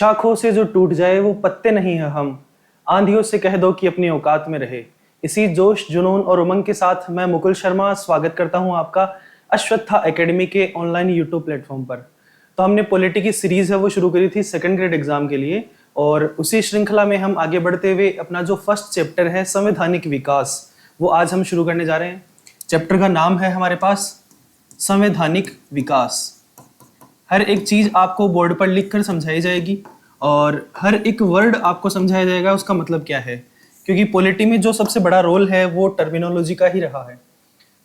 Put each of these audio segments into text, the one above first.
शाखों से जो टूट जाए वो पत्ते नहीं है हम, आंधियों से कह दो कि अपनी औकात में रहे। इसी जोश जुनून और उमंग के साथ मैं मुकुल शर्मा स्वागत करता हूं आपका अश्वत्था एकेडमी के ऑनलाइन यूट्यूब प्लेटफॉर्म पर। तो हमने पॉलिटी की सीरीज है वो शुरू करी थी सेकंड ग्रेड एग्जाम के लिए, और उसी श्रृंखला में हम आगे बढ़ते हुए अपना जो फर्स्ट चैप्टर है संवैधानिक विकास, वो आज हम शुरू करने जा रहे हैं। चैप्टर का नाम है हमारे पास संवैधानिक विकास। हर एक चीज आपको बोर्ड पर लिखकर समझाई जाएगी और हर एक वर्ड आपको समझाया जाएगा उसका मतलब क्या है, क्योंकि पॉलिटी में जो सबसे बड़ा रोल है वो टर्मिनोलॉजी का ही रहा है।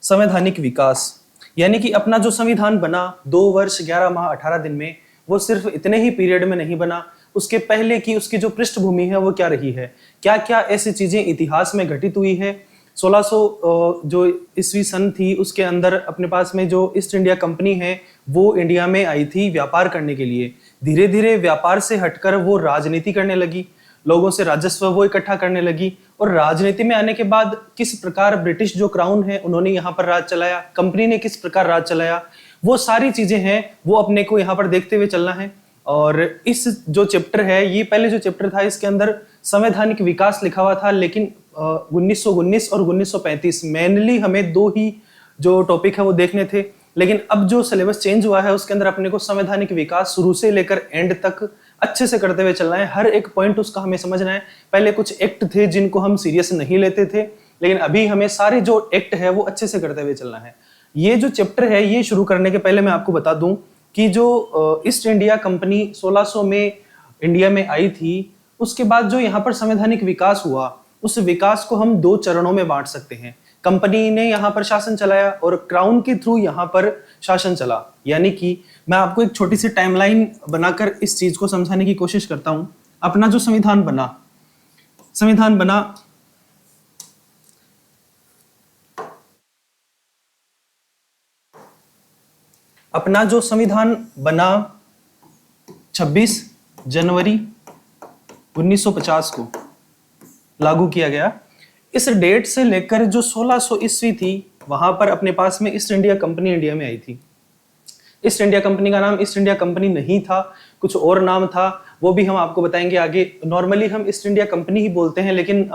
संवैधानिक विकास यानी कि अपना जो संविधान बना 2 वर्ष 11 माह 18 दिन में, वो सिर्फ इतने ही पीरियड में नहीं बना, उसके पहले की उसकी जो पृष्ठभूमि है वो क्या रही है, क्या क्या ऐसी चीजें इतिहास में घटित हुई है। 1600 जो ईस्वी सन थी उसके अंदर अपने पास में जो ईस्ट इंडिया कंपनी है वो इंडिया में आई थी व्यापार करने के लिए। धीरे धीरे व्यापार से हटकर वो राजनीति करने लगी, लोगों से राजस्व वो इकट्ठा करने लगी, और राजनीति में आने के बाद किस प्रकार ब्रिटिश जो क्राउन है उन्होंने यहाँ पर राज चलाया, कंपनी ने किस प्रकार राज चलाया, वो सारी चीजें हैं वो अपने को यहाँ पर देखते हुए चलना है। और इस जो चैप्टर है, ये पहले जो चैप्टर था इसके अंदर संवैधानिक विकास लिखा हुआ था, लेकिन 1919 और 1935 मेनली हमें 2 ही जो टॉपिक है वो देखने थे। लेकिन अब जो सिलेबस चेंज हुआ है उसके अंदर अपने को संवैधानिक विकास शुरू से लेकर एंड तक अच्छे से करते हुए चलना है, हर एक पॉइंट उसका हमें समझना है। पहले कुछ एक्ट थे जिनको हम सीरियस नहीं लेते थे, लेकिन अभी हमें सारे जो एक्ट है वो अच्छे से करते हुए चलना है। ये जो चैप्टर है ये शुरू करने के पहले मैं आपको बता दूं कि जो ईस्ट इंडिया कंपनी 1600 में इंडिया में आई थी, उसके बाद जो यहाँ पर संवैधानिक विकास हुआ, उस विकास को हम 2 चरणों में बांट सकते हैं। कंपनी ने यहाँ पर शासन चलाया और क्राउन के थ्रू यहाँ पर शासन चला। यानी कि मैं आपको एक छोटी सी टाइमलाइन बनाकर इस चीज को समझाने की कोशिश करता हूं। अपना जो संविधान बना अपना जो संविधान बना 26 जनवरी 1950 को लागू किया गया। इस डेट से लेकर जो 1600 ईस्वी थी वहां पर अपने पास में ईस्ट इंडिया कंपनी इंडिया में आई थी। ईस्ट इंडिया कंपनी का नाम ईस्ट इंडिया कंपनी नहीं था, कुछ और नाम था, वो भी हम आपको बताएंगे आगे। नॉर्मली हम ईस्ट इंडिया कंपनी ही बोलते हैं, लेकिन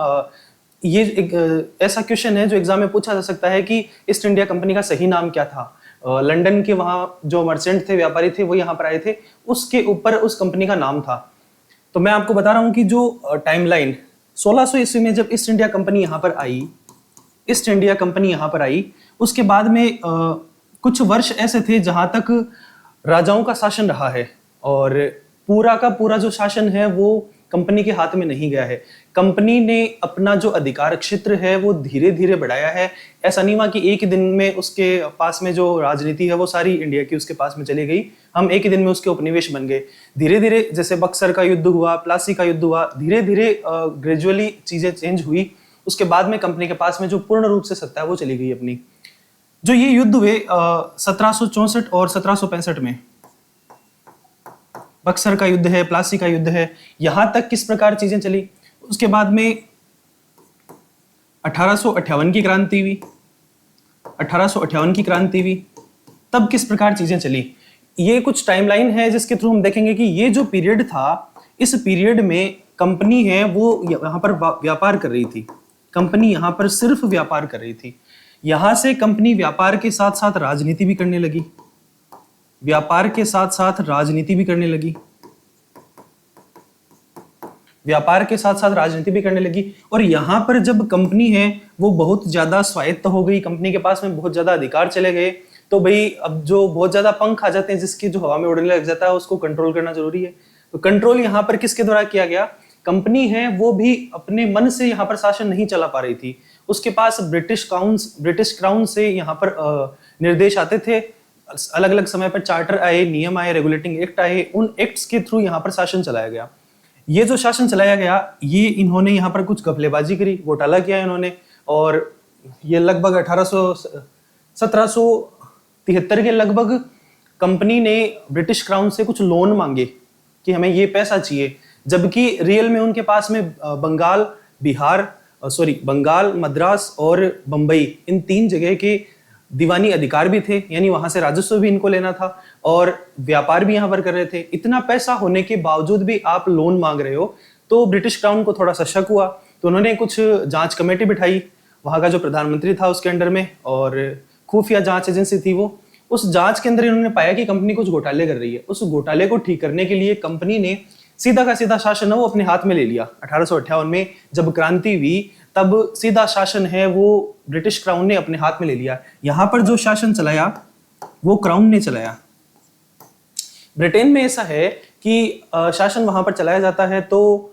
ये एक ऐसा क्वेश्चन है जो एग्जाम में पूछा जा सकता है कि ईस्ट इंडिया कंपनी का सही नाम क्या था। लंदन के वहां जो मर्चेंट थे, व्यापारी थे, वो यहाँ पर आए थे, उसके ऊपर उस कंपनी का नाम था। तो मैं आपको बता रहा हूँ कि जो टाइमलाइन 1600 ईस्वी में जब ईस्ट इंडिया कंपनी यहाँ पर आई, उसके बाद में कुछ वर्ष ऐसे थे जहां तक राजाओं का शासन रहा है, और पूरा का पूरा जो शासन है वो कंपनी के हाथ में नहीं गया है। कंपनी ने अपना जो अधिकार क्षेत्र है वो धीरे धीरे बढ़ाया है। ऐसा नहीं हुआ कि एक ही दिन में उसके पास में जो राजनीति है वो सारी इंडिया की उसके पास में चली गई, हम एक ही दिन में उसके उपनिवेश बन गए। धीरे धीरे जैसे बक्सर का युद्ध हुआ, प्लासी का युद्ध हुआ, धीरे धीरे ग्रेजुअली चीजें चेंज हुई। उसके बाद में कंपनी के पास में जो पूर्ण रूप से सत्ता है वो चली गई अपनी। जो ये युद्ध हुए 1764 और 1765 में, बक्सर का युद्ध है, प्लासी का युद्ध है, यहां तक किस प्रकार चीजें चली। उसके बाद में 1858 की क्रांति हुई, 1858 की क्रांति हुई, तब किस प्रकार चीजें चली। ये कुछ टाइमलाइन है जिसके थ्रू हम देखेंगे कि ये जो पीरियड था, इस पीरियड में कंपनी है वो यहाँ पर व्यापार कर रही थी। कंपनी यहाँ पर सिर्फ व्यापार कर रही थी। यहां से कंपनी व्यापार के साथ साथ राजनीति भी करने लगी, व्यापार के साथ साथ राजनीति भी करने लगी, व्यापार के साथ साथ राजनीति भी करने लगी। और यहां पर जब कंपनी है वो बहुत ज्यादा स्वायत्त हो गई, कंपनी के पास में बहुत ज्यादा अधिकार चले गए, तो भाई अब जो बहुत ज्यादा पंख आ जाते हैं जिसकी जो हवा में उड़ने लग जाता है उसको कंट्रोल करना जरूरी है। तो कंट्रोल यहाँ पर किसके द्वारा किया गया, कंपनी है वो भी अपने मन से यहाँ पर शासन नहीं चला पा रही थी। उसके पास ब्रिटिश क्राउन से यहाँ पर निर्देश आते थे, अलग अलग समय पर चार्टर आए, नियम आए, रेगुलेटिंग एक्ट आए, उन एक्ट्स के थ्रू यहाँ पर शासन चलाया गया। ये जो शासन चलाया गया, ये इन्होंने यहाँ पर कुछ घपलेबाजी करी, घोटाला किया इन्होंने, और ये लगभग 1773 के लगभग कंपनी ने ब्रिटिश क्राउन से कुछ लोन मांगे कि हमें ये पैसा चाहिए, जबकि रियल में उनके पास में बंगाल, मद्रास और बंबई, इन 3 जगह के दीवानी अधिकार भी थे, यानी वहां से राजस्व भी इनको लेना था और व्यापार भी यहाँ पर कर रहे थे। इतना पैसा होने के बावजूद भी आप लोन मांग रहे हो, तो ब्रिटिश क्राउन को थोड़ा सा शक हुआ, तो उन्होंने कुछ जांच कमेटी बिठाई वहां का जो प्रधानमंत्री था उसके अंडर में, और खुफिया जांच एजेंसी थी वो। उस जांच के अंदर इन्होंने पाया कि कंपनी कुछ घोटाले कर रही है। उस घोटाले को ठीक करने के लिए कंपनी ने सीधा का सीधा शासन है वो अपने हाथ में ले लिया। 1858 में जब क्रांति हुई तब सीधा शासन है वो ब्रिटिश क्राउन ने अपने हाथ में ले लिया। यहां पर जो शासन चलाया वो क्राउन ने चलाया। ब्रिटेन में ऐसा है कि शासन वहां पर चलाया जाता है तो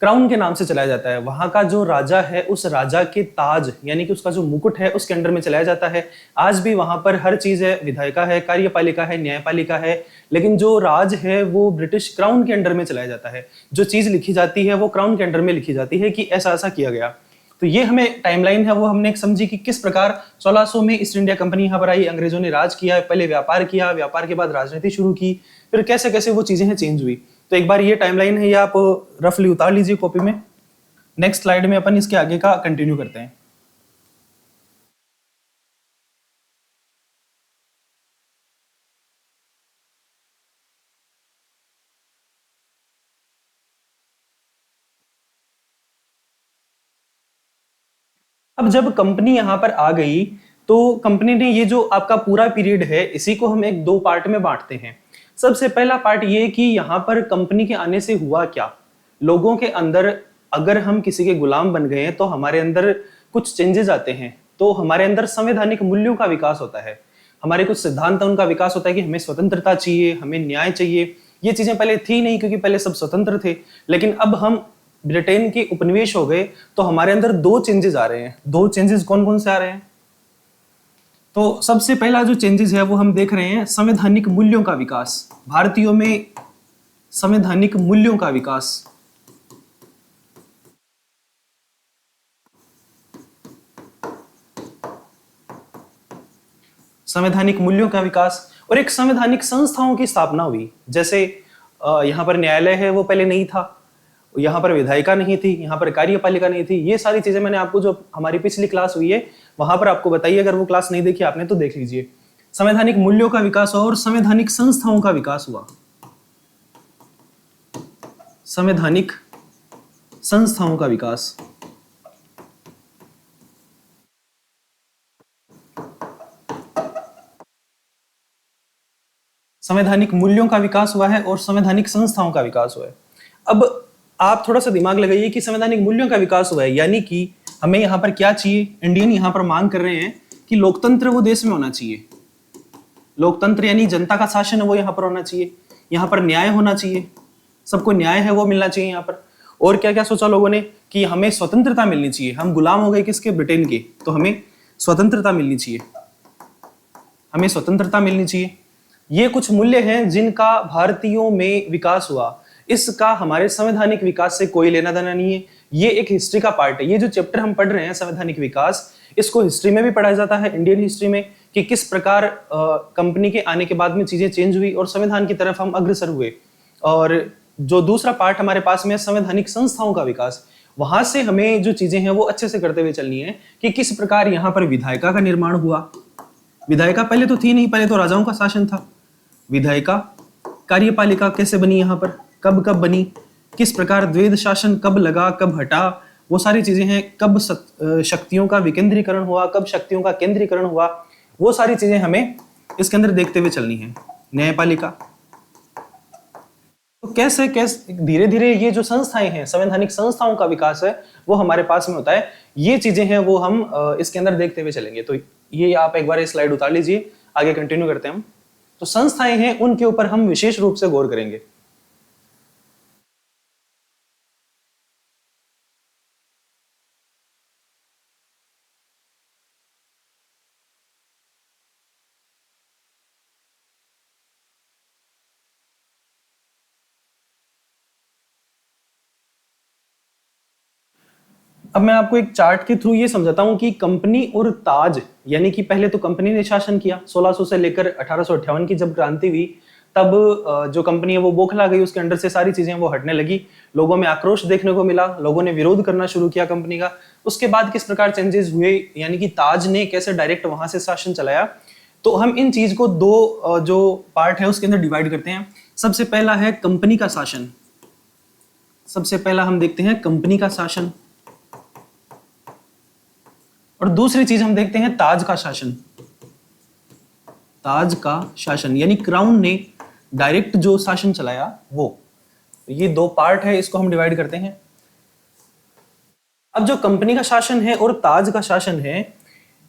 क्राउन के नाम से चलाया जाता है। वहां का जो राजा है उस राजा के ताज यानी कि उसका जो मुकुट है उसके अंडर में चलाया जाता है। आज भी वहां पर हर चीज है, विधायिका है, कार्यपालिका है, न्यायपालिका है, लेकिन जो राज है वो ब्रिटिश क्राउन के अंडर में चलाया जाता है। जो चीज लिखी जाती है वो क्राउन के अंडर में लिखी जाती है कि ऐसा ऐसा किया गया। तो ये हमें टाइमलाइन है वो हमने समझी कि किस प्रकार 1600 में ईस्ट इंडिया कंपनी यहाँ पर आई, अंग्रेजों ने राज किया, पहले व्यापार किया, व्यापार के बाद राजनीति शुरू की, फिर कैसे कैसे वो चीजें चेंज हुई। तो एक बार ये टाइमलाइन है, ये आप रफली उतार लीजिए कॉपी में। नेक्स्ट स्लाइड में अपन इसके आगे का कंटिन्यू करते हैं। अब जब कंपनी यहां पर आ गई तो कंपनी ने ये जो आपका पूरा पीरियड है इसी को हम एक दो पार्ट में बांटते हैं। सबसे पहला पार्ट ये कि यहाँ पर कंपनी के आने से हुआ क्या। लोगों के अंदर अगर हम किसी के गुलाम बन गए तो हमारे अंदर कुछ चेंजेस आते हैं, तो हमारे अंदर संवैधानिक मूल्यों का विकास होता है, हमारे कुछ सिद्धांत उनका विकास होता है कि हमें स्वतंत्रता चाहिए, हमें न्याय चाहिए। ये चीजें पहले थी नहीं क्योंकि पहले सब स्वतंत्र थे, लेकिन अब हम ब्रिटेन के उपनिवेश हो गए तो हमारे अंदर दो चेंजेस आ रहे हैं। दो चेंजेस कौन कौन से आ रहे हैं? तो सबसे पहला जो चेंजेस है वो हम देख रहे हैं संवैधानिक मूल्यों का विकास। भारतीयों में संवैधानिक मूल्यों का विकास। संवैधानिक मूल्यों का विकास और एक संवैधानिक संस्थाओं की स्थापना हुई। जैसे यहाँ पर न्यायालय है वो पहले नहीं था, यहाँ पर विधायिका नहीं थी, यहाँ पर कार्यपालिका नहीं थी। ये सारी चीजें मैंने आपको जो हमारी पिछली क्लास हुई है वहां पर आपको बताइए, अगर वो क्लास नहीं देखी आपने तो देख लीजिए। संवैधानिक मूल्यों का विकास हुआ और संवैधानिक संस्थाओं का विकास हुआ। संवैधानिक संस्थाओं का विकास। संवैधानिक मूल्यों का विकास हुआ है और संवैधानिक संस्थाओं का विकास हुआ है। अब आप थोड़ा सा दिमाग लगाइए कि संवैधानिक मूल्यों का विकास हुआ है यानी कि हमें यहाँ पर क्या चाहिए। इंडियन यहाँ पर मांग कर रहे हैं कि लोकतंत्र वो देश में होना चाहिए। लोकतंत्र यानी जनता का शासन है वो यहाँ पर होना चाहिए, यहाँ पर न्याय होना चाहिए, सबको न्याय है वो मिलना चाहिए यहाँ पर। और क्या क्या सोचा लोगों ने कि हमें स्वतंत्रता मिलनी चाहिए। हम गुलाम हो गए किसके? ब्रिटेन के, तो हमें स्वतंत्रता मिलनी चाहिए, हमें स्वतंत्रता मिलनी चाहिए। ये कुछ मूल्य हैं जिनका भारतीयों में विकास हुआ। इसका हमारे संवैधानिक विकास से कोई लेना देना नहीं है। ये एक हिस्ट्री का पार्ट है। ये जो चैप्टर हम पढ़ रहे हैं संवैधानिक विकास, इसको हिस्ट्री में भी पढ़ाया जाता है, इंडियन हिस्ट्री में, कि किस प्रकार कंपनी के आने के बाद में चीजें चेंज हुई और संविधान की तरफ हम अग्रसर हुए। और जो दूसरा पार्ट हमारे पास में है संवैधानिक संस्थाओं का विकास, वहां से हमें जो चीजें हैं वो अच्छे से करते हुए चलनी है कि किस प्रकार यहाँ पर विधायिका का निर्माण हुआ। विधायिका पहले तो थी नहीं, पहले तो राजाओं का शासन था। विधायिका, कार्यपालिका कैसे बनी, यहाँ पर कब कब बनी, किस प्रकार द्वैध शासन कब लगा कब हटा, वो सारी चीजें हैं। कब शक्तियों का विकेंद्रीकरण हुआ, कब शक्तियों का केंद्रीकरण हुआ, वो सारी चीजें हमें इसके अंदर देखते हुए चलनी है। न्यायपालिका, तो कैसे कैसे धीरे धीरे ये जो संस्थाएं हैं, संवैधानिक संस्थाओं का विकास है वो हमारे पास में होता है। ये चीजें हैं वो हम इसके अंदर देखते हुए चलेंगे। तो ये आप एक बार स्लाइड उतार लीजिए, आगे कंटिन्यू करते हैं हम। तो संस्थाएं हैं उनके ऊपर हम विशेष रूप से गौर करेंगे। अब मैं आपको एक चार्ट के थ्रू ये समझाता हूं कि कंपनी और ताज, यानी कि पहले तो कंपनी ने शासन किया 1600 से लेकर 1858 की जब क्रांति हुई तब जो कंपनी है वो बौखला गई, उसके अंडर से सारी चीजें वो हटने लगी, लोगों में आक्रोश देखने को मिला, लोगों ने विरोध करना शुरू किया कंपनी का। उसके बाद किस प्रकार चेंजेस हुए, यानी कि ताज ने कैसे डायरेक्ट वहां से शासन चलाया, तो हम इन चीज को दो जो पार्ट है उसके अंदर डिवाइड करते हैं। सबसे पहला है कंपनी का शासन। सबसे पहला हम देखते हैं कंपनी का शासन, और दूसरी चीज हम देखते हैं ताज का शासन। ताज का शासन यानी क्राउन ने डायरेक्ट जो शासन चलाया वो। ये दो पार्ट है, इसको हम डिवाइड करते हैं। अब जो कंपनी का शासन है और ताज का शासन है,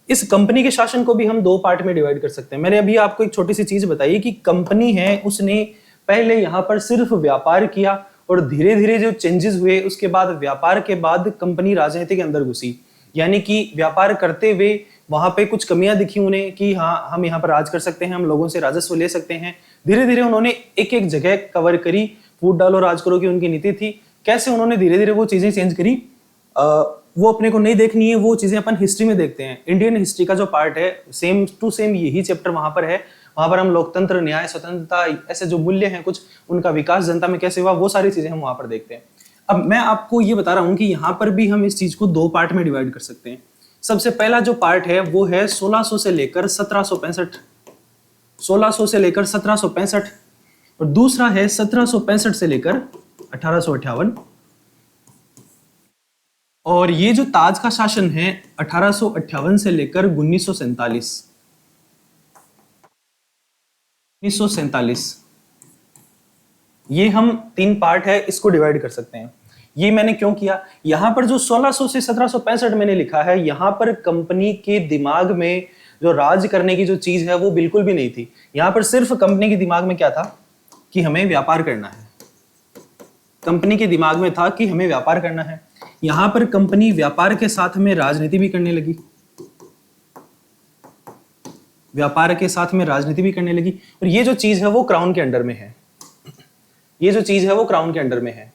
इस कंपनी के शासन को भी हम दो पार्ट में डिवाइड कर सकते हैं। मैंने अभी आपको एक छोटी सी चीज बताई कि कंपनी है उसने पहले यहां पर सिर्फ व्यापार किया, और धीरे धीरे जो चेंजेस हुए उसके बाद व्यापार के बाद कंपनी राजनीति के अंदर घुसी, यानी कि व्यापार करते हुए वहां पे कुछ कमियां दिखी उन्हें कि हाँ हम यहाँ पर राज कर सकते हैं, हम लोगों से राजस्व ले सकते हैं। धीरे धीरे उन्होंने एक एक जगह कवर करी, फूट डालो राज करो की उनकी नीति थी। कैसे उन्होंने धीरे धीरे वो चीजें चेंज करी, वो अपने को नहीं देखनी है, वो चीजें अपन हिस्ट्री में देखते हैं। इंडियन हिस्ट्री का जो पार्ट है सेम टू सेम यही चैप्टर वहां पर है। वहां पर हम लोकतंत्र, न्याय, स्वतंत्रता, ऐसे जो मूल्य हैं कुछ, उनका विकास जनता में कैसे हुआ, वो सारी चीजें हम वहां पर देखते हैं। अब मैं आपको ये बता रहा हूं कि यहाँ पर भी हम इस चीज को दो पार्ट में डिवाइड कर सकते हैं। सबसे पहला जो पार्ट है वो है 1600 से लेकर 1765, 1600 से लेकर 1765, और दूसरा है 1765 से लेकर 1858। और ये जो ताज का शासन है 1858 से लेकर 1947, 1947, ये हम तीन पार्ट है, इसको डिवाइड कर सकते हैं। ये मैंने क्यों किया, यहां पर जो 1600 से 1765 मैंने लिखा है, यहां पर कंपनी के दिमाग में जो राज करने की जो चीज है वो बिल्कुल भी नहीं थी। यहां पर सिर्फ कंपनी के दिमाग में क्या था कि हमें व्यापार करना है। कंपनी के दिमाग में था कि हमें व्यापार करना है। यहां पर कंपनी व्यापार के साथ में राजनीति भी करने लगी, व्यापार के साथ में राजनीति भी करने लगी। और ये जो चीज है वो क्राउन के अंडर में है, ये जो चीज है वो क्राउन के अंडर में है।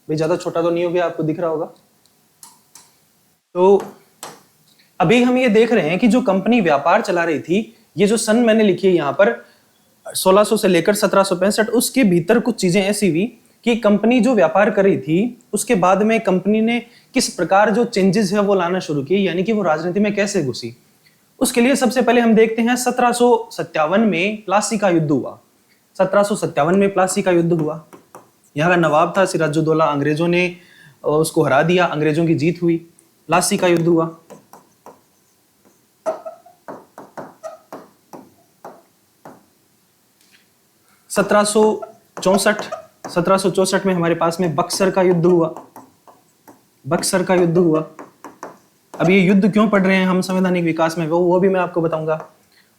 भाई ज्यादा छोटा तो नहीं हो गया, आपको दिख रहा होगा। तो अभी हम ये देख रहे हैं कि जो कंपनी व्यापार चला रही थी, ये जो सन मैंने लिखी है यहाँ पर 1600 से लेकर 1765, उसके भीतर कुछ चीजें ऐसी हुई कि कंपनी जो व्यापार कर रही थी उसके बाद में कंपनी ने किस प्रकार जो चेंजेस है वो लाना शुरू किए, यानी कि वो राजनीति में कैसे घुसी। उसके लिए सबसे पहले हम देखते हैं 1757 में प्लासी का युद्ध हुआ। 1757 में प्लासी का युद्ध हुआ। यहाँ का नवाब था सिराजुद्दौला, अंग्रेजों ने उसको हरा दिया, अंग्रेजों की जीत हुई, प्लासी का युद्ध हुआ। सत्रह सौ चौसठ में हमारे पास में बक्सर का युद्ध हुआ, बक्सर का युद्ध हुआ। अब ये युद्ध क्यों पढ़ रहे हैं हम संवैधानिक विकास में, वो भी मैं आपको बताऊंगा।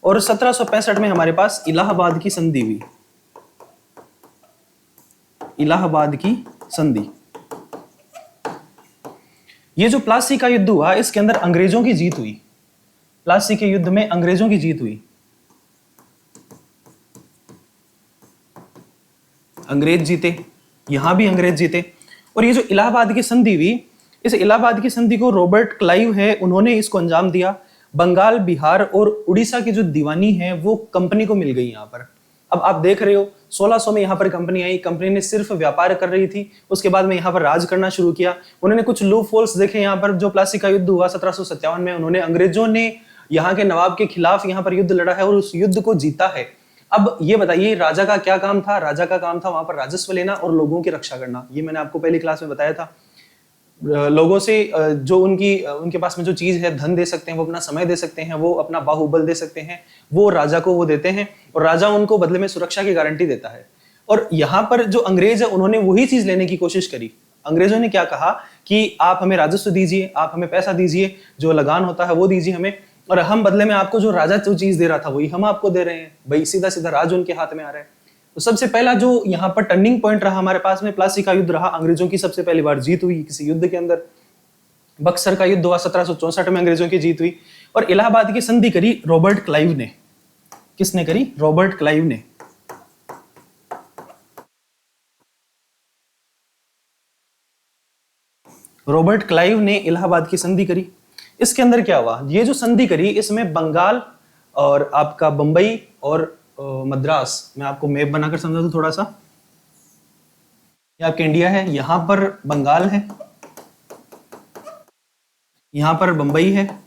और 1765 में हमारे पास इलाहाबाद की संधि हुई, इलाहाबाद की संधि। ये जो प्लासी का युद्ध हुआ इसके अंदर अंग्रेजों की जीत हुई, प्लासी के युद्ध में अंग्रेजों की जीत हुई, अंग्रेज जीते, यहां भी अंग्रेज जीते। और ये जो इलाहाबाद की संधि हुई, इस इलाहाबाद की संधि को रॉबर्ट क्लाइव है उन्होंने इसको अंजाम दिया। बंगाल, बिहार और उड़ीसा की जो दीवानी है वो कंपनी को मिल गई यहाँ पर। अब आप देख रहे हो 1600 में यहाँ पर कंपनी आई, कंपनी ने सिर्फ व्यापार कर रही थी, उसके बाद में यहाँ पर राज करना शुरू किया। उन्होंने कुछ लूप होल्स देखे यहाँ पर। जो प्लासी का युद्ध हुआ 1757 में, उन्होंने अंग्रेजों ने यहाँ के नवाब के खिलाफ यहाँ पर युद्ध लड़ा है और उस युद्ध को जीता है। अब ये बताइए राजा का क्या काम था, राजा का काम था वहां पर राजस्व लेना और लोगों की रक्षा करना। ये मैंने आपको पहली क्लास में बताया था। लोगों से जो उनके पास में जो चीज है, धन दे सकते हैं, वो अपना समय दे सकते हैं, वो अपना बाहुबल दे सकते हैं, वो राजा को वो देते हैं और राजा उनको बदले में सुरक्षा की गारंटी देता है। और यहाँ पर जो अंग्रेज है उन्होंने वही चीज लेने की कोशिश करी। अंग्रेजों ने क्या कहा कि आप हमें राजस्व दीजिए, आप हमें पैसा दीजिए, जो लगान होता है वो दीजिए हमें, और हम बदले में आपको जो राजा जो चीज दे रहा था वही हम आपको दे रहे हैं। भाई सीधा सीधा राज उनके हाथ में आ रहा है। तो सबसे पहला जो यहाँ पर टर्निंग पॉइंट रहा हमारे पास में, प्लासी का युद्ध रहा। अंग्रेजों की सबसे पहली बार जीत हुई किसी युद्ध के अंदर। बक्सर का युद्ध हुआ 1764 में, अंग्रेजों की जीत हुई। और इलाहाबाद की संधि करी रॉबर्ट क्लाइव ने। किसने करी? रॉबर्ट क्लाइव ने। रॉबर्ट क्लाइव ने इलाहाबाद की संधि करी। इसके अंदर क्या हुआ, ये जो संधि करी इसमें बंगाल और आपका बंबई और मद्रास, मैं आपको मैप बनाकर समझा दूं थोड़ा सा। ये आपका इंडिया है, यहाँ पर बंगाल है, यहाँ पर बंबई है,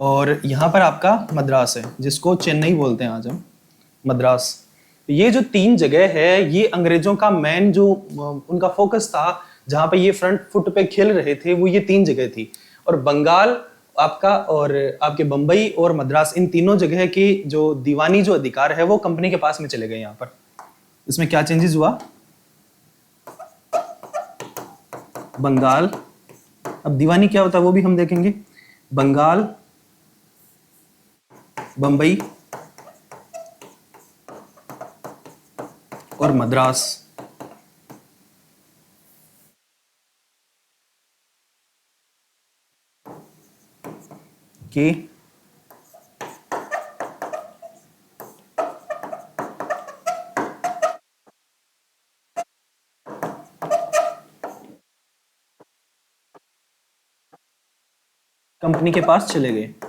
और यहाँ पर आपका मद्रास है, जिसको चेन्नई बोलते हैं आज हम, मद्रास। ये जो तीन जगह है, ये अंग्रेजों का मेन जो उनका फोकस था, जहां पे ये फ्रंट फुट पे खेल रहे थे, वो ये तीन जगह थी। और बंगाल आपका और आपके बंबई और मद्रास, इन तीनों जगह की जो दीवानी जो अधिकार है वो कंपनी के पास में चले गए। यहाँ पर इसमें क्या चेंजेस हुआ, बंगाल, अब दीवानी क्या होता है वो भी हम देखेंगे। बंगाल, बंबई और मद्रास की कंपनी के पास चले गए। तो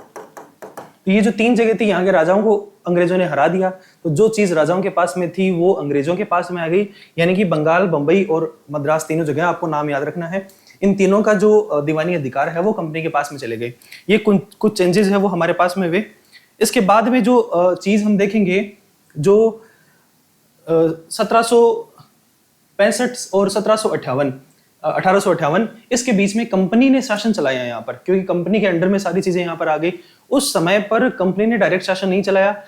ये जो तीन जगह थी, यहाँ के राजाओं को अंग्रेजों ने हरा दिया, तो जो चीज राजाओं के पास में थी वो अंग्रेजों के पास में आ गई। यानी कि बंगाल, बंबई और मद्रास, तीनों जगह आपको नाम याद रखना है। इन तीनों का जो दीवानी अधिकार है वो कंपनी के पास में चले गए। ये कुछ चेंजेस है वो हमारे पास में हुए। इसके बाद में जो चीज हम देखेंगे, जो 1765 और 1858 इसके बीच में कंपनी ने शासन चलाया यहाँ पर, क्योंकि कंपनी के अंडर में सारी चीजें यहाँ पर आ गई। उस समय पर कंपनी ने डायरेक्ट शासन नहीं चलाया,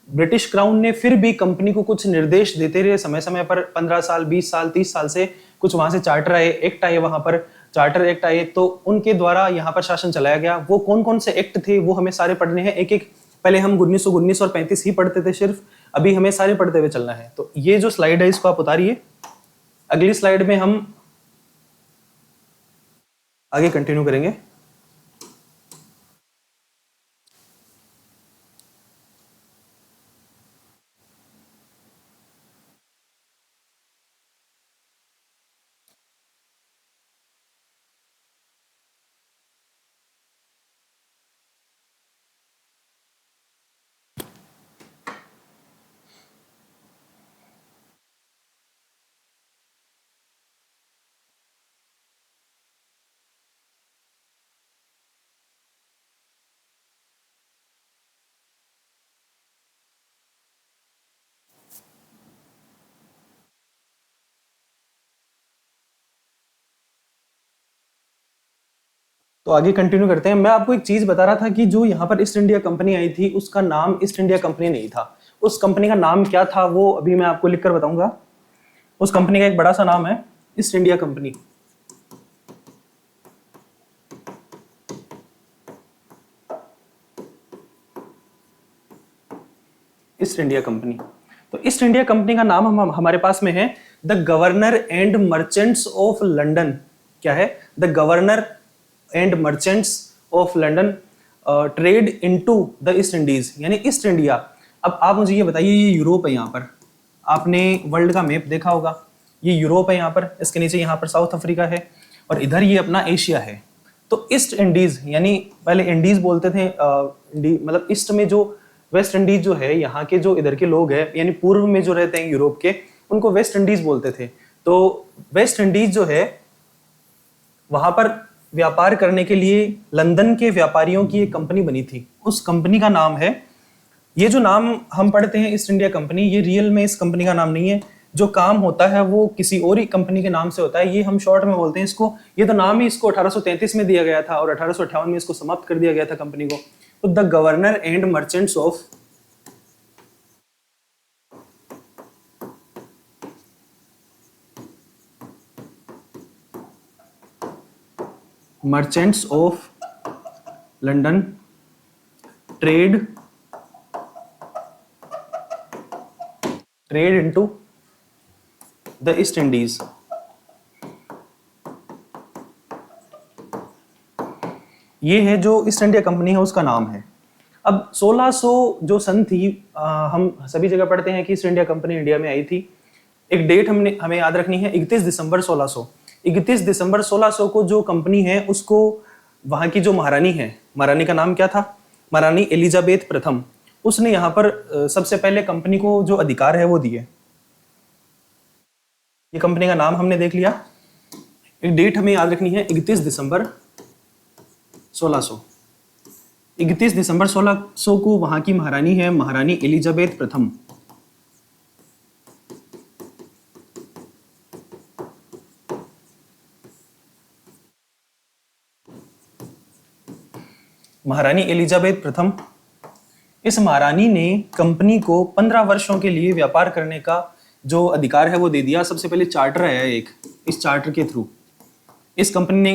ब्रिटिश क्राउन ने फिर भी कंपनी को कुछ निर्देश देते रहे समय समय पर। 15 साल, 20 साल, 30 साल से कुछ वहां से चार्टर आए, एक्ट आए, वहां पर चार्टर एक्ट आए, तो उनके द्वारा यहाँ पर शासन चलाया गया। वो कौन कौन से एक्ट थे वो हमें सारे पढ़ने हैं एक एक। पहले हम 1919 और 35 ही पढ़ते थे सिर्फ, अभी हमें सारे पढ़ते हुए चलना है। तो ये जो स्लाइड है इसको आप उतारिए, अगली स्लाइड में हम आगे कंटिन्यू करेंगे। तो आगे कंटिन्यू करते हैं। मैं आपको एक चीज बता रहा था कि जो यहाँ पर ईस्ट इंडिया कंपनी आई थी, उसका नाम ईस्ट इंडिया कंपनी नहीं था। उस कंपनी का नाम क्या था वो अभी मैं आपको लिखकर बताऊंगा। उस कंपनी का एक बड़ा सा नाम है east India company. East India company, तो ईस्ट इंडिया कंपनी का नाम हमारे पास में है the governor and merchants of London. क्या है? The governor and merchants of London trade into the east Indies, यानी ईस्ट इंडिया। अब आप मुझे ये बताइए, ये यूरोप है, यहाँ पर आपने वर्ल्ड का मैप देखा होगा, ये यूरोप है यहाँ पर, इसके नीचे यहाँ पर साउथ अफ्रीका है, और इधर ये अपना एशिया है। तो ईस्ट इंडीज, यानी पहले इंडीज बोलते थे, मतलब ईस्ट में जो वेस्ट इंडीज जो है, यहाँ के जो इधर के लोग हैं, यानी पूर्व में जो रहते हैं यूरोप के, उनको वेस्ट इंडीज बोलते थे। तो वेस्ट इंडीज जो है, वहां पर व्यापार करने के लिए लंदन के व्यापारियों की एक कंपनी बनी थी। उस कंपनी का नाम है, ये जो नाम हम पढ़ते हैं ईस्ट इंडिया कंपनी, ये रियल में इस कंपनी का नाम नहीं है। जो काम होता है वो किसी और ही कंपनी के नाम से होता है, ये हम शॉर्ट में बोलते हैं इसको। ये तो नाम ही इसको 1833 में दिया गया था और 1858 में इसको समाप्त कर दिया गया था कंपनी को। तो the governor and merchants of merchants of London trade into the east Indies. ये है जो ईस्ट इंडिया कंपनी है, उसका नाम है। अब 1600 जो सन थी, हम सभी जगह पढ़ते हैं कि ईस्ट इंडिया कंपनी इंडिया में आई थी। एक डेट हमें याद रखनी है, 31 दिसंबर 1600। 31 दिसंबर 1600 को जो कंपनी है, उसको वहां की जो महारानी है, महारानी का नाम क्या था? महारानी एलिजाबेथ प्रथम, उसने यहाँ पर सबसे पहले कंपनी को जो अधिकार है वो दिए। ये कंपनी का नाम हमने देख लिया। एक डेट हमें याद रखनी है, 31 दिसंबर 1600। 31 दिसंबर 1600 को वहां की महारानी है महारानी एलिजाबेथ प्रथम। महारानी एलिजाबेथ प्रथम, इस महारानी ने कंपनी को 15 वर्षों के लिए व्यापार करने का जो अधिकार है वो दे दिया। सबसे पहले चार्टर आया एक, इस चार्टर के थ्रू इस कंपनी ने,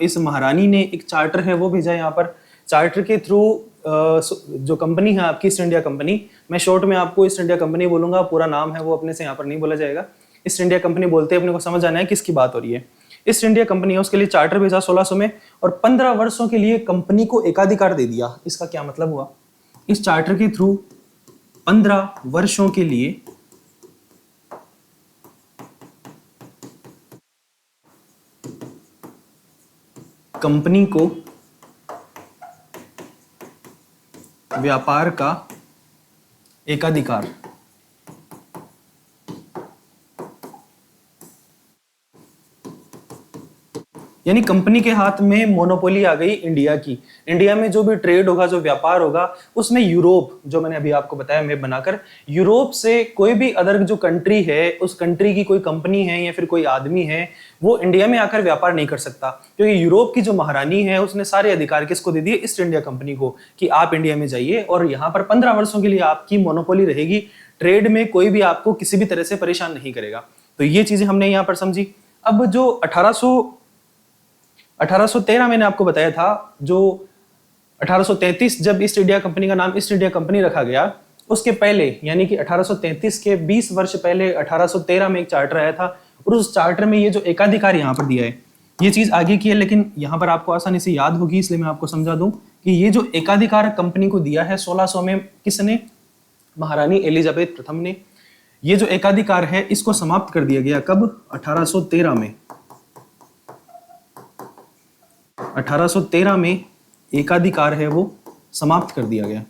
इस महारानी ने एक चार्टर है वो भेजा यहाँ पर। चार्टर के थ्रू जो कंपनी है आपकी ईस्ट इंडिया कंपनी, मैं शॉर्ट में आपको ईस्ट इंडिया कंपनी बोलूंगा, पूरा नाम है वो अपने से यहाँ पर नहीं बोला जाएगा। ईस्ट इंडिया कंपनी बोलते हैं, अपने को समझ आना है किसकी बात हो रही है। ईस्ट इंडिया कंपनी है, उसके लिए चार्टर भेजा 1600 में, और 15 वर्षों के लिए कंपनी को एकाधिकार दे दिया। इसका क्या मतलब हुआ? इस चार्टर के थ्रू 15 वर्षों के लिए कंपनी को व्यापार का एकाधिकार, यानी कंपनी के हाथ में मोनोपोली आ गई इंडिया की। इंडिया में जो भी ट्रेड होगा, जो व्यापार होगा, उसमें यूरोप, जो मैंने अभी आपको बताया मैप बनाकर, यूरोप से कोई भी अदर जो कंट्री है, उस कंट्री की कोई कंपनी है या फिर कोई आदमी है, वो इंडिया में आकर व्यापार नहीं कर सकता, क्योंकि यूरोप की जो महारानी है उसने सारे अधिकार किसको दे दिए? ईस्ट इंडिया कंपनी को, कि आप इंडिया में जाइए और यहाँ पर 15 वर्षों के लिए आपकी मोनोपोली रहेगी। ट्रेड में कोई भी आपको किसी भी तरह से परेशान नहीं करेगा। तो ये चीजें हमने यहाँ पर समझी। अब जो 1813 मैंने आपको बताया था, जो 1833 जब ईस्ट इंडिया कंपनी का नाम ईस्ट इंडिया कंपनी रखा गया, उसके पहले यानी कि 1833 के 20 वर्ष पहले 1813 में एक चार्टर आया था, और उस चार्टर में ये जो एकाधिकार यहाँ पर दिया है, ये चीज आगे की है, लेकिन यहाँ पर आपको आसानी से याद होगी, इसलिए मैं आपको समझा दूं कि ये जो एकाधिकार कंपनी को दिया है 1600 में, किसने? महारानी एलिजाबेथ प्रथम ने। ये जो एकाधिकार है इसको समाप्त कर दिया गया कब? 1813 में। 1813 में एकाधिकार है वो समाप्त कर दिया गया,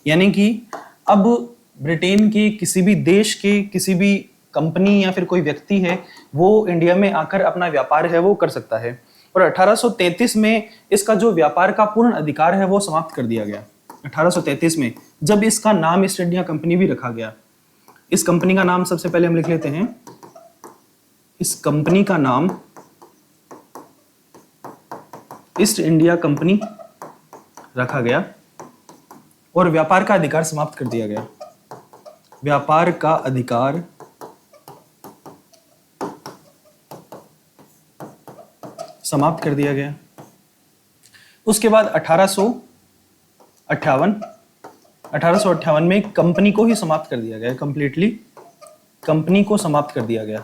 यानी कि अब ब्रिटेन के किसी भी देश के किसी भी कंपनी या फिर कोई व्यक्ति है, वो इंडिया में आकर अपना व्यापार है वो कर सकता है। और 1833 में इसका जो व्यापार का पूर्ण अधिकार है वो समाप्त कर दिया गया। 1833 में जब इसका नाम ईस्ट इंडिया कंपनी भी रखा गया। इस कंपनी का नाम सबसे पहले हम लिख लेते हैं, इस कंपनी का नाम ईस्ट इंडिया कंपनी रखा गया, और व्यापार का अधिकार समाप्त कर दिया गया। व्यापार का अधिकार समाप्त कर दिया गया। उसके बाद 1858 में कंपनी को ही समाप्त कर दिया गया, कंप्लीटली कंपनी को समाप्त कर दिया गया।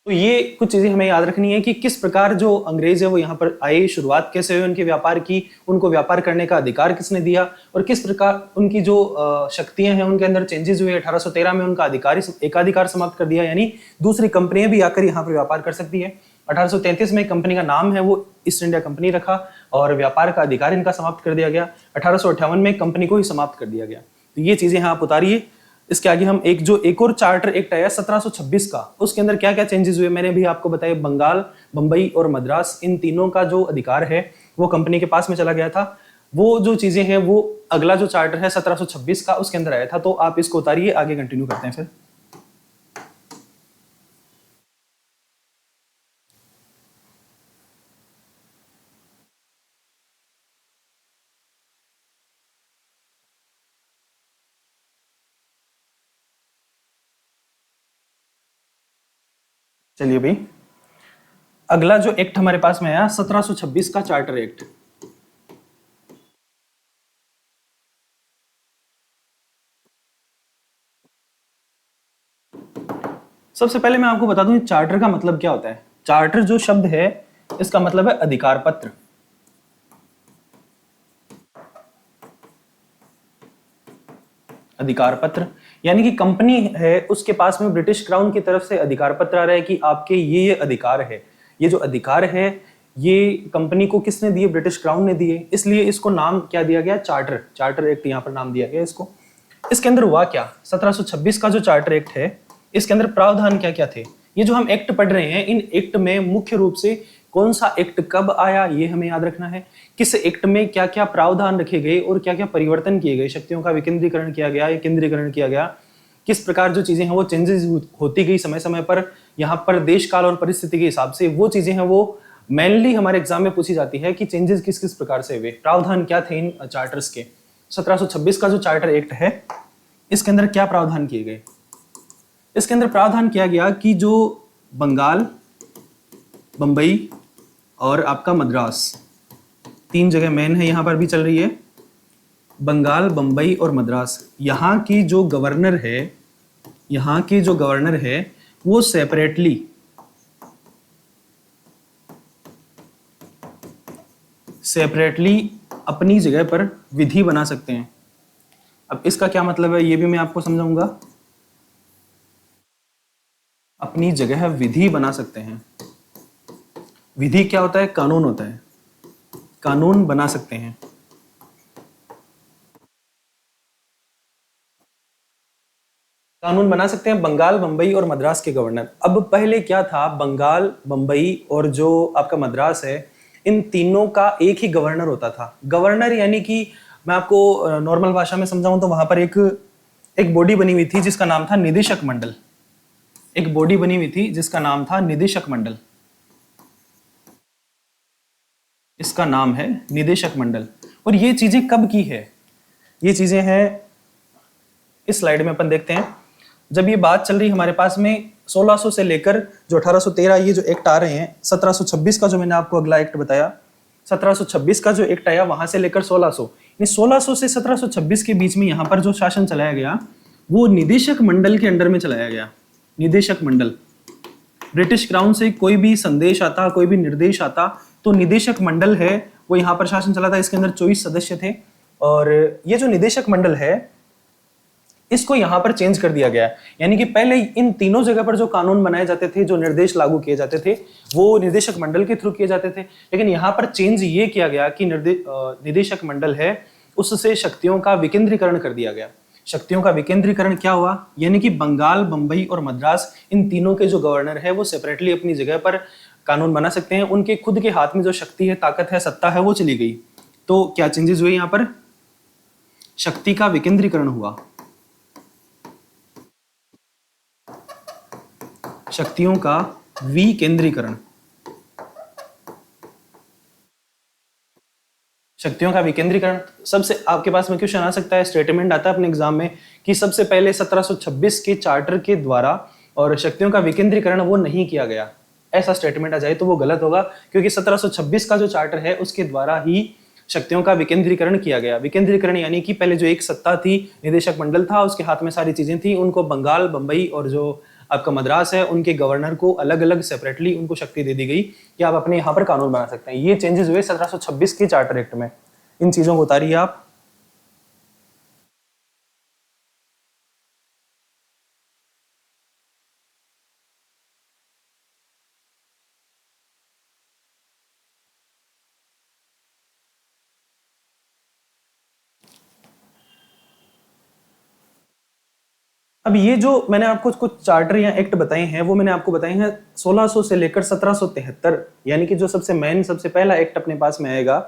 तो ये कुछ चीजें हमें याद रखनी है कि किस प्रकार जो अंग्रेज है वो यहाँ पर आए, शुरुआत कैसे हुई उनके व्यापार की, उनको व्यापार करने का अधिकार किसने दिया, और किस प्रकार उनकी जो शक्तियां हैं उनके अंदर चेंजेस हुए। 1813 में उनका एकाधिकार समाप्त कर दिया, यानी दूसरी कंपनियां भी आकर यहाँ पर व्यापार कर सकती है। 1833 में कंपनी का नाम है वो ईस्ट इंडिया कंपनी रखा, और व्यापार का अधिकार इनका समाप्त कर दिया गया। 1858 में कंपनी को ही समाप्त कर दिया गया। तो ये चीजें यहाँ आप उतारिए। इसके आगे हम एक और चार्टर एक्ट आया 1726 का, उसके अंदर क्या क्या चेंजेस हुए मैंने भी आपको बताया। बंगाल, बंबई और मद्रास, इन तीनों का जो अधिकार है वो कंपनी के पास में चला गया था। वो जो चीजें हैं वो अगला जो चार्टर है 1726 का, उसके अंदर आया था। तो आप इसको उतारिए, आगे कंटिन्यू करते हैं फिर। चलिए भाई, अगला जो एक्ट हमारे पास में आया 1726 का चार्टर एक्ट। सबसे पहले मैं आपको बता दूं चार्टर का मतलब क्या होता है। चार्टर जो शब्द है इसका मतलब है अधिकार पत्र। अधिकार पत्र यानी कि कंपनी है उसके पास में ब्रिटिश क्राउन की तरफ से अधिकार पत्र आ रहा है कि आपके ये अधिकार है। ये जो अधिकार है ये कंपनी को किसने दिए? ब्रिटिश क्राउन ने दिए। इसलिए इसको नाम क्या दिया गया? चार्टर एक्ट यहाँ पर नाम दिया गया इसको। इसके अंदर हुआ क्या? 1726 का जो चार्टर एक्ट है इसके अंदर प्रावधान क्या क्या थे? ये जो हम एक्ट पढ़ रहे हैं इन एक्ट में मुख्य रूप से कौन सा एक्ट कब आया ये हमें याद रखना है। किस एक्ट में क्या क्या प्रावधान रखे गए और क्या क्या परिवर्तन किए गए, शक्तियों का विकेंद्रीकरण किया गया या केंद्रीकरण किया गया, किस प्रकार जो चीजें हैं वो चेंजेस होती गई समय समय पर। यहाँ पर देश काल और परिस्थिति के हिसाब से वो चीजें हैं वो मेनली हमारे एग्जाम में पूछी जाती है कि चेंजेस किस किस प्रकार से हुए, प्रावधान क्या थे इन चार्टर्स के। 1726 का जो चार्टर एक्ट है इसके अंदर क्या प्रावधान किए गए? इसके अंदर प्रावधान किया गया कि जो बंगाल, बंबई और आपका मद्रास, 3 जगह मेन है यहां पर भी चल रही है, बंगाल, बंबई और मद्रास, यहाँ की जो गवर्नर है वो सेपरेटली अपनी जगह पर विधि बना सकते हैं। अब इसका क्या मतलब है ये भी मैं आपको समझाऊंगा। अपनी जगह विधि बना सकते हैं। विधि क्या होता है? कानून होता है। कानून बना सकते हैं। कानून बना सकते हैं बंगाल, बंबई और मद्रास के गवर्नर। अब पहले क्या था? बंगाल, बंबई और जो आपका मद्रास है इन तीनों का एक ही गवर्नर होता था। गवर्नर यानी कि मैं आपको नॉर्मल भाषा में समझाऊं तो वहां पर एक बॉडी बनी हुई थी जिसका नाम था निदेशक मंडल। एक बॉडी बनी हुई थी जिसका नाम था निदेशक मंडल। इसका नाम है निदेशक मंडल। और ये चीजें कब की है? ये चीजें हैं इस स्लाइड में अपन देखते हैं। जब ये बात चल रही हमारे पास में 1600 से लेकर जो 1813 ये जो एक्ट आ रहे हैं, 1726 का जो मैंने आपको अगला एक्ट बताया, 1726 का जो एक्ट आया वहां से लेकर 1600, 1600 से 1726 के बीच में यहाँ पर जो शासन चलाया गया वो निदेशक मंडल के अंडर में चलाया गया। निदेशक मंडल, ब्रिटिश क्राउन से कोई भी संदेश आता, कोई भी निर्देश आता तो निदेशक मंडल है वो यहाँ पर शासन चलाता। इसके अंदर 24 सदस्य थे और ये जो निदेशक मंडल है इसको यहां पर चेंज कर दिया गया। यानी कि पहले इन तीनों जगह पर जो कानून बनाए जाते थे, जो निर्देश लागू किए जाते थे वो निदेशक मंडल के थ्रू किए जाते थे। लेकिन यहां पर चेंज ये किया गया कि निदेशक मंडल है उससे शक्तियों का विकेंद्रीकरण कर दिया गया। शक्तियों का विकेंद्रीकरण क्या हुआ? यानी कि बंगाल, बंबई और मद्रास इन तीनों के जो गवर्नर है वो सेपरेटली अपनी जगह पर कानून बना सकते हैं। उनके खुद के हाथ में जो शक्ति है, ताकत है, सत्ता है वो चली गई। तो क्या चेंजेस हुए? यहां पर शक्ति का विकेंद्रीकरण हुआ। शक्तियों का विकेंद्रीकरण। शक्तियों का विकेंद्रीकरण सबसे आपके पास में क्वेश्चन आ सकता है, स्टेटमेंट आता है अपने एग्जाम में कि सबसे पहले 1726 के चार्टर के द्वारा और शक्तियों का विकेंद्रीकरण वो नहीं किया गया। ऐसा स्टेटमेंट आ जाए तो वो गलत होगा क्योंकि 1726 का जो चार्टर है उसके द्वारा ही शक्तियों का विकेंद्रीकरण किया गया। विकेंद्रीकरण यानी कि पहले जो एक सत्ता थी, निदेशक मंडल था, उसके हाथ में सारी चीजें थी, उनको बंगाल, बंबई और जो आपका मद्रास है उनके गवर्नर को अलग अलग सेपरेटली उनको शक्ति दे दी गई कि आप अपने यहाँ पर कानून बना सकते हैं। ये चेंजेस हुए 1726 के चार्टर एक्ट में। इन चीजों को उतारिए आप। अब ये जो मैंने आपको कुछ चार्टर या एक्ट बताए हैं वो मैंने आपको बताए हैं 1600 से लेकर 1773, यानी कि जो सबसे मेन सबसे पहला एक्ट अपने पास में आएगा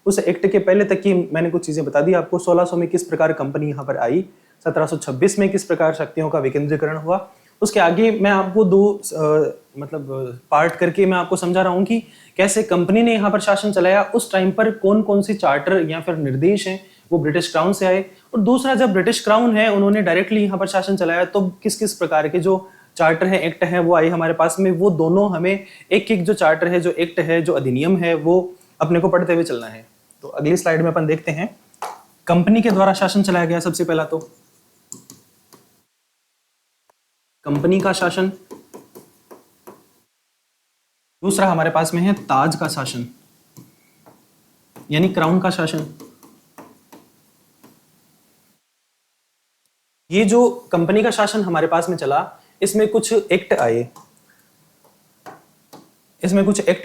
उस एक्ट के पहले तक की मैंने कुछ चीजें बता दी आपको। 1600 में किस प्रकार कंपनी यहाँ पर आई, 1726 में किस प्रकार शक्तियों का विकेंद्रीकरण हुआ। उसके आगे मैं आपको दो मतलब पार्ट करके मैं आपको समझा रहा हूँ कि कैसे कंपनी ने यहाँ पर शासन चलाया, उस टाइम पर कौन कौन से चार्टर या फिर निर्देश हैं वो ब्रिटिश क्राउन से आए, और दूसरा जब ब्रिटिश क्राउन है उन्होंने डायरेक्टली यहाँ पर शासन चलाया तो किस किस प्रकार के जो चार्टर है, एक्ट है वो आए हमारे पास में। वो दोनों हमें एक एक जो चार्टर है, जो एक्ट है, जो अधिनियम है वो अपने को पढ़ते हुए चलना है। तो अगली स्लाइड में अपन देखते हैं कंपनी के द्वारा शासन चलाया गया। सबसे पहला तो कंपनी का शासन, दूसरा हमारे पास में है ताज का शासन यानी क्राउन का शासन, ये जो कंपनी का शासन हमारे पास में चला, इसमें कुछ एक्ट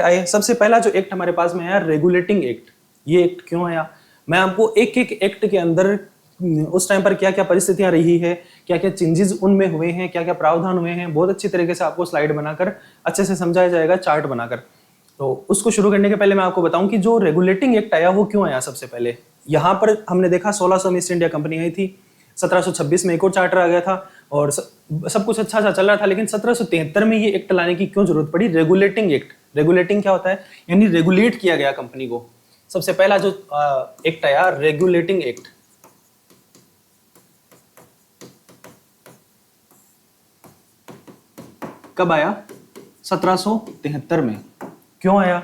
आए, सबसे पहला जो एक्ट हमारे पास में आया, रेगुलेटिंग एक्ट। ये एक्ट क्यों आया, मैं आपको एक एक एक्ट के अंदर उस टाइम पर क्या क्या परिस्थितियां रही है, क्या क्या चेंजेस उनमें हुए हैं, क्या क्या प्रावधान हुए हैं, बहुत अच्छी तरीके से आपको स्लाइड बनाकर अच्छे से समझाया जाएगा, चार्ट बनाकर। तो उसको शुरू करने के पहले मैं आपको बताऊं कि जो रेगुलेटिंग एक्ट आया वो क्यों आया। सबसे पहले यहाँ पर हमने देखा 1600 में ईस्ट इंडिया कंपनी आई थी, 1726 में एक और चार्टर आ गया था और सब कुछ अच्छा सा चल रहा था, लेकिन 1773 में ये एक्ट लाने की क्यों जरूरत पड़ी, रेगुलेटिंग एक्ट। रेगुलेटिंग क्या होता है, यानी रेगुलेट किया गया कंपनी को। सबसे पहला जो एक्ट आया, रेगुलेटिंग एक्ट। कब आया, 1773 में। क्यों आया,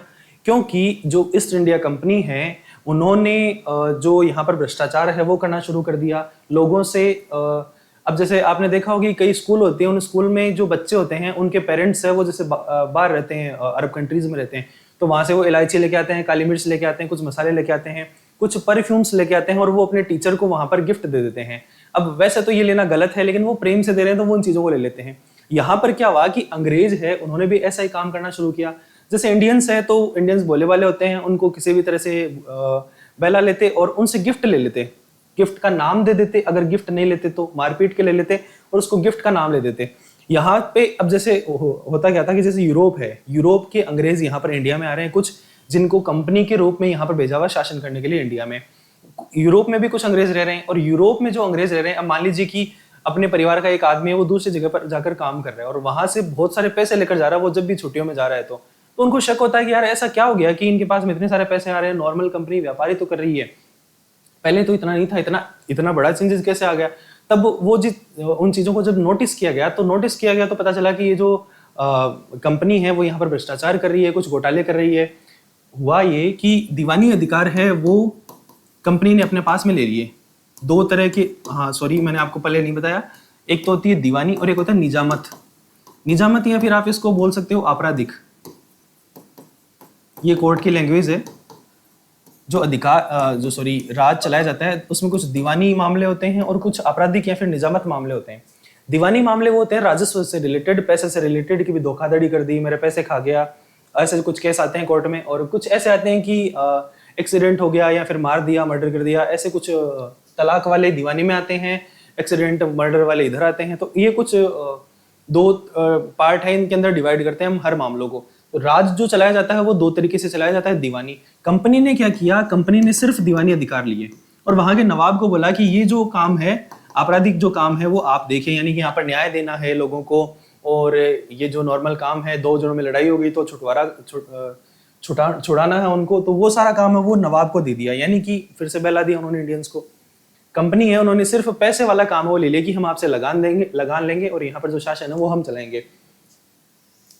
क्योंकि जो ईस्ट इंडिया कंपनी है उन्होंने जो यहाँ पर भ्रष्टाचार है वो करना शुरू कर दिया लोगों से। अब जैसे आपने देखा होगी कई स्कूल होते हैं, उन स्कूल में जो बच्चे होते हैं उनके पेरेंट्स है वो जैसे बाहर रहते हैं, अरब कंट्रीज में रहते हैं, तो वहां से वो इलायची लेके आते हैं, काली मिर्च लेके आते हैं, कुछ मसाले लेके आते हैं, कुछ परफ्यूम्स लेके आते हैं और वो अपने टीचर को वहां पर गिफ्ट दे देते हैं। अब वैसे तो ये लेना गलत है, लेकिन वो प्रेम से दे रहे हैं तो वो उन चीजों को ले लेते हैं। यहाँ पर क्या हुआ कि अंग्रेज है उन्होंने भी ऐसा ही काम करना शुरू किया। जैसे इंडियंस है तो इंडियंस भोले वाले होते हैं, उनको किसी भी तरह से बहला लेते और उनसे गिफ्ट ले लेते, गिफ्ट का नाम दे देते, अगर गिफ्ट नहीं लेते तो मारपीट के ले लेते और उसको गिफ्ट का नाम ले देते। यहाँ पे अब जैसे होता क्या था कि जैसे यूरोप है, यूरोप के अंग्रेज यहाँ पर इंडिया में आ रहे हैं कुछ, जिनको कंपनी के रूप में यहाँ पर भेजा हुआ शासन करने के लिए इंडिया में। यूरोप में भी कुछ अंग्रेज रह रहे हैं और यूरोप में जो अंग्रेज रह रहे हैं, अब मान लीजिए कि अपने परिवार का एक आदमी है वो दूसरी जगह पर जाकर काम कर रहा है और वहां से बहुत सारे पैसे लेकर जा रहा है, वो जब भी छुट्टियों में जा रहा है तो उनको शक होता है कि यार ऐसा क्या हो गया कि इनके पास में इतने सारे पैसे आ रहे हैं, नॉर्मल कंपनी व्यापारी तो कर रही है, पहले तो इतना नहीं था, इतना बड़ा चेंजेस कैसे आ गया। तब वो उन चीजों को जब नोटिस किया गया तो पता चला कि ये जो कंपनी है वो यहाँ पर भ्रष्टाचार कर रही है, कुछ घोटाले कर रही है। हुआ ये कि दीवानी अधिकार है वो कंपनी ने अपने पास में ले लिए। दो तरह के, हाँ सॉरी मैंने आपको पहले नहीं बताया, एक तो होती है दीवानी और एक होता है निजामत। निजामत या फिर आप इसको बोल सकते हो आपराधिक, ये कोर्ट की लैंग्वेज है। जो राज चलाया जाता है उसमें कुछ दीवानी मामले होते हैं और कुछ आपराधिक या फिर निजामत मामले होते हैं। दीवानी मामले वो होते हैं राजस्व से रिलेटेड, पैसे से रिलेटेड, कि भी धोखाधड़ी कर दी, मेरे पैसे खा गया, ऐसे कुछ केस आते हैं कोर्ट में। और कुछ ऐसे आते हैं कि एक्सीडेंट हो गया या फिर मार दिया, मर्डर कर दिया, ऐसे कुछ तलाक वाले दीवानी में आते हैं, एक्सीडेंट मर्डर वाले इधर आते हैं। तो ये कुछ दो पार्ट है, इनके अंदर डिवाइड करते हैं हम हर मामलों को। तो राज जो चलाया जाता है वो दो तरीके से चलाया जाता है, दीवानी। कंपनी ने क्या किया, कंपनी ने सिर्फ दीवानी अधिकार लिए और वहां के नवाब को बोला कि ये जो काम है, आपराधिक जो काम है वो आप देखें, यानी कि यहाँ पर न्याय देना है लोगों को, और ये जो नॉर्मल काम है, दो जनों में लड़ाई हो गई तो छुड़ाना है उनको, तो वो सारा काम है वो नवाब को दे दिया। यानी कि फिर से बहला दिया उन्होंने इंडियंस को। कंपनी है उन्होंने सिर्फ पैसे वाला काम वो ले लिया कि हम आपसे लगान लेंगे और यहाँ पर जो शासन है वो हम चलाएंगे।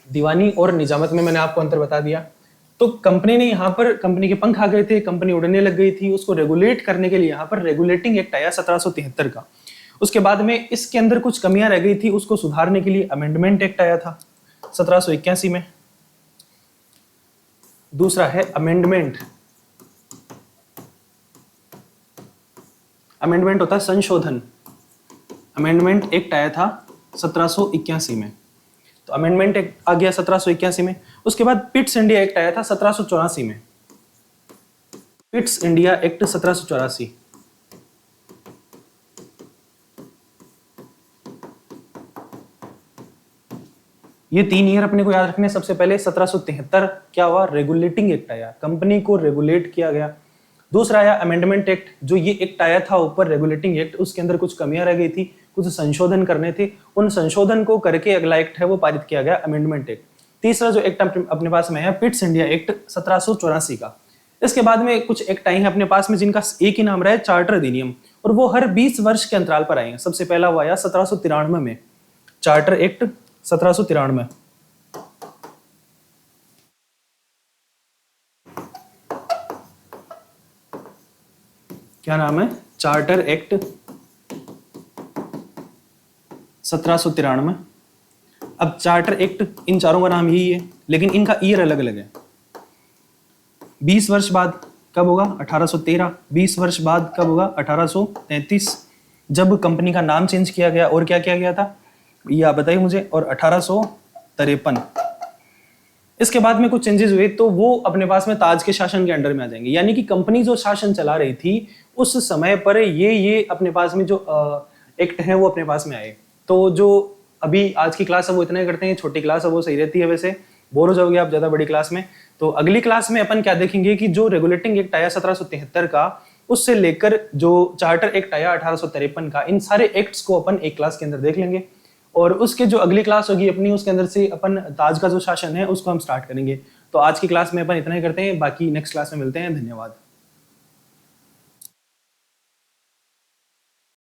दीवानी और निजामत में मैंने आपको अंतर बता दिया। तो कंपनी ने यहाँ पर, कंपनी के पंख आ गए थे, कंपनी उड़ने लग गई थी, उसको रेगुलेट करने के लिए यहाँ पर रेगुलेटिंग एक्ट आया 1773 का। उसके बाद में इसके अंदर कुछ कमियां रह गई थी, उसको सुधारने के लिए अमेंडमेंट एक्ट आया था 1781 में। दूसरा है अमेंडमेंट। अमेंडमेंट होता है संशोधन। अमेंडमेंट एक्ट आया था 1781 में। तो अमेंडमेंट एक्ट आ गया 1781 में। उसके बाद पिट्स इंडिया एक्ट आया था 1784 में। Pitt's India act 1784। ये 3 ईयर अपने को याद रखने। सबसे पहले 1773 क्या हुआ, रेगुलेटिंग एक्ट आया, कंपनी को रेगुलेट किया गया। दूसरा आया अमेंडमेंट एक्ट, जो ये एक्ट आया था ऊपर रेगुलेटिंग एक्ट, उसके अंदर कुछ कमियां रह गई थी, कुछ संशोधन करने थे, उन संशोधन को करके अगला एक्ट है वो पारित किया गया, अमेंडमेंट एक्ट। तीसरा जो एक्ट अपने पास में है पिट्स इंडिया एक्ट 1784 का। इसके बाद में कुछ एक्ट आई हैं अपने पास में जिनका एक ही नाम रहा है, चार्टर अधिनियम, और वो हर 20 वर्ष के अंतराल पर आए हैं। सबसे पहला वो आया 1793 में, चार्टर एक्ट 1793। क्या नाम है, चार्टर एक्ट 1793। अब चार्टर एक्ट, इन चारों का नाम यही है, लेकिन इनका ईयर अलग अलग है। 20 वर्ष बाद कब होगा, 1813। 20 वर्ष बाद कब होगा, 1833। जब कंपनी का नाम चेंज किया गया और क्या किया गया था, ये आप बताइए मुझे। और 1853, इसके बाद में कुछ चेंजेस हुए तो वो अपने पास में ताज के शासन के अंडर में आ जाएंगे। यानी कि कंपनी जो शासन चला रही थी उस समय पर ये अपने पास में जो एक्ट हैं वो अपने पास में आए। तो जो अभी आज की क्लास है वो इतना ही करते हैं, छोटी क्लास है वो सही रहती है, वैसे बोर हो जाओगे आप ज्यादा बड़ी क्लास में। तो अगली क्लास में अपन क्या देखेंगे कि जो रेगुलेटिंग एक्ट आया 1773 का, उससे लेकर जो चार्टर एक्ट आया 1853 का, इन सारे एक्ट्स को अपन एक क्लास के अंदर देख लेंगे। और उसके जो अगली क्लास होगी अपनी, उसके अंदर से अपन ताज का जो शासन है उसको हम स्टार्ट करेंगे। तो आज की क्लास में अपन इतना ही करते हैं, बाकी नेक्स्ट क्लास में मिलते हैं। धन्यवाद।